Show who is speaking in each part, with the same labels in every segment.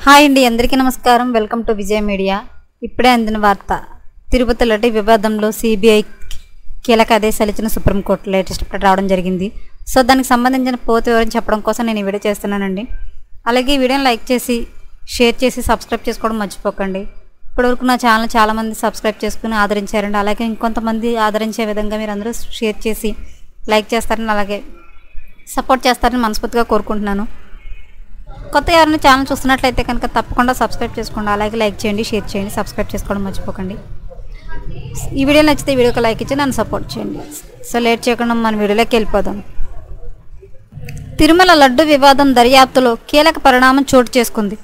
Speaker 1: Hi అండి, అందరికీ నమస్కారం. Welcome to Vijay media. ఇప్పుడే అందిన వార్త. తిరుపతి లడ్డు వివాదంలో సిబిఐ కీలక ఆదేశాలు ఇచ్చిన సుప్రీంకోర్టు లేటెస్ట్ అప్డేట్ రావడం జరిగింది. సో దానికి సంబంధించిన పూర్తి వివరం చెప్పడం కోసం నేను ఈ వీడియో చేస్తున్నానండి. అలాగే ఈ వీడియోని లైక్ చేసి షేర్ చేసి సబ్స్క్రైబ్ చేసుకోవడం మర్చిపోకండి. ఇప్పటివరకు నా ఛానల్ చాలామంది సబ్స్క్రైబ్ చేసుకుని ఆదరించారండి. అలాగే ఇంకొంతమంది ఆదరించే విధంగా మీరు అందరూ షేర్ చేసి లైక్ చేస్తారని అలాగే సపోర్ట్ చేస్తారని మనస్ఫూర్తిగా కోరుకుంటున్నాను. కొత్త ఎవరైనా ఛానల్ చూస్తున్నట్లయితే కనుక తప్పకుండా సబ్స్క్రైబ్ చేసుకోండి. అలాగే లైక్ చేయండి, షేర్ చేయండి, సబ్స్క్రైబ్ చేసుకోవడం మర్చిపోకండి. ఈ వీడియో నచ్చితే వీడియోకి లైక్ ఇచ్చి నన్ను సపోర్ట్ చేయండి. సో లేట్ చేయకుండా మన వీడియోలోకి వెళ్ళిపోదాం. తిరుమల లడ్డు వివాదం దర్యాప్తులో కీలక పరిణామం చోటు చేసుకుంది.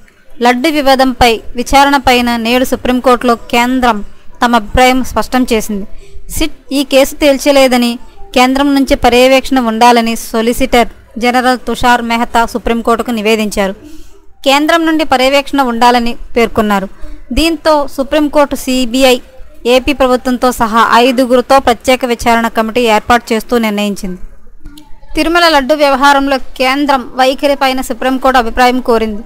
Speaker 1: లడ్డు వివాదంపై విచారణ పైన నేడు సుప్రీంకోర్టులో కేంద్రం తమ అభిప్రాయం స్పష్టం చేసింది. సిట్ ఈ కేసు తేల్చలేదని, కేంద్రం నుంచి పర్యవేక్షణ ఉండాలని సొలిసిటర్ జనరల్ తుషార్ మెహతా సుప్రీంకోర్టుకు నివేదించారు. కేంద్రం నుండి పర్యవేక్షణ ఉండాలని పేర్కొన్నారు. దీంతో సుప్రీంకోర్టు సిబిఐ, ఏపీ ప్రభుత్వంతో సహా 5గురితో ప్రత్యేక విచారణ కమిటీ ఏర్పాటు చేస్తూ నిర్ణయించింది. తిరుమల లడ్డు వ్యవహారంలో కేంద్రం వైఖరిపైన సుప్రీంకోర్టు అభిప్రాయం కోరింది.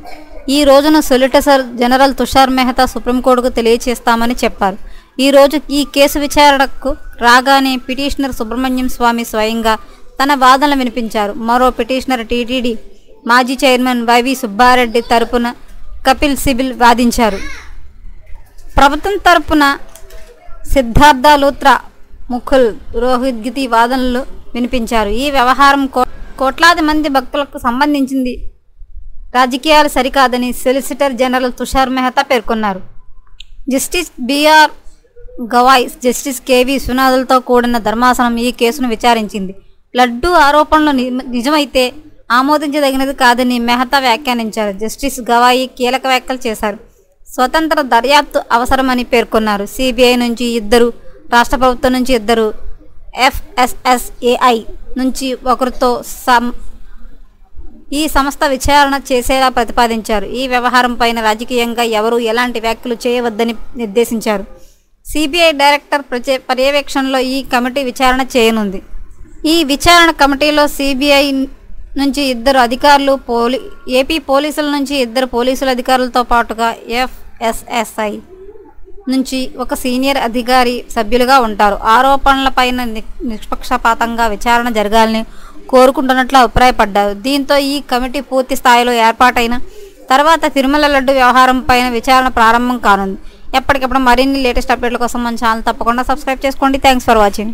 Speaker 1: ఈ రోజున సొలిసిటర్ జనరల్ తుషార్ మెహతా సుప్రీంకోర్టుకు తెలియజేస్తామని చెప్పారు. ఈ రోజు ఈ కేసు విచారణకు రాగానే పిటిషనర్ సుబ్రహ్మణ్యం స్వామి స్వయంగా తన వాదనలు వినిపించారు. మరో పిటిషనర్ టీటీడీ మాజీ చైర్మన్ వైవి సుబ్బారెడ్డి తరపున కపిల్ సిబిల్ వాదించారు. ప్రభుత్వం తరపున సిద్ధార్థ లూత్రా, ముకుల్ రోహిత్గితి వాదనలు వినిపించారు. ఈ వ్యవహారం కోట్లాది మంది భక్తులకు సంబంధించింది, రాజకీయాలు సరికాదని సొలిసిటర్ జనరల్ తుషార్ మెహతా పేర్కొన్నారు. Justice BR Gavai, justice KV విశ్వనాథులతో కూడిన ధర్మాసనం ఈ కేసును విచారించింది. లడ్డూ ఆరోపణలు నిజమైతే ఆమోదించదగినది కాదని మెహతా వ్యాఖ్యానించారు. జస్టిస్ గవాయి కీలక వ్యాఖ్యలు చేశారు. స్వతంత్ర దర్యాప్తు అవసరమని పేర్కొన్నారు. సిబిఐ నుంచి 2, రాష్ట్ర ప్రభుత్వం నుంచి 2, ఎఫ్ఎస్ఎస్ఏఐ నుంచి 1తో ఈ సంస్థ విచారణ చేసేలా ప్రతిపాదించారు. ఈ వ్యవహారం పైన రాజకీయంగా ఎవరూ ఎలాంటి వ్యాఖ్యలు చేయవద్దని నిర్దేశించారు. సిబిఐ డైరెక్టర్ పర్యవేక్షణలో ఈ కమిటీ విచారణ చేయనుంది. ఈ విచారణ కమిటీలో సిబిఐ నుంచి 2 అధికారులు, ఏపీ పోలీసుల నుంచి 2 పోలీసుల అధికారులతో పాటుగా ఎఫ్ఎస్ఎస్ఐ నుంచి 1 సీనియర్ అధికారి సభ్యులుగా ఉంటారు. ఆరోపణలపైన నిష్పక్షపాతంగా విచారణ జరగాలని కోరుకుంటున్నట్లు అభిప్రాయపడ్డారు. దీంతో ఈ కమిటీ పూర్తి స్థాయిలో ఏర్పాటైన తర్వాత తిరుమల లడ్డు వ్యవహారం పైన విచారణ ప్రారంభం కానుంది. ఎప్పటికప్పుడు మరిన్ని లేటెస్ట్ అప్డేట్ల కోసం మన ఛానల్ తప్పకుండా సబ్స్క్రైబ్ చేసుకోండి. Thanks for watching.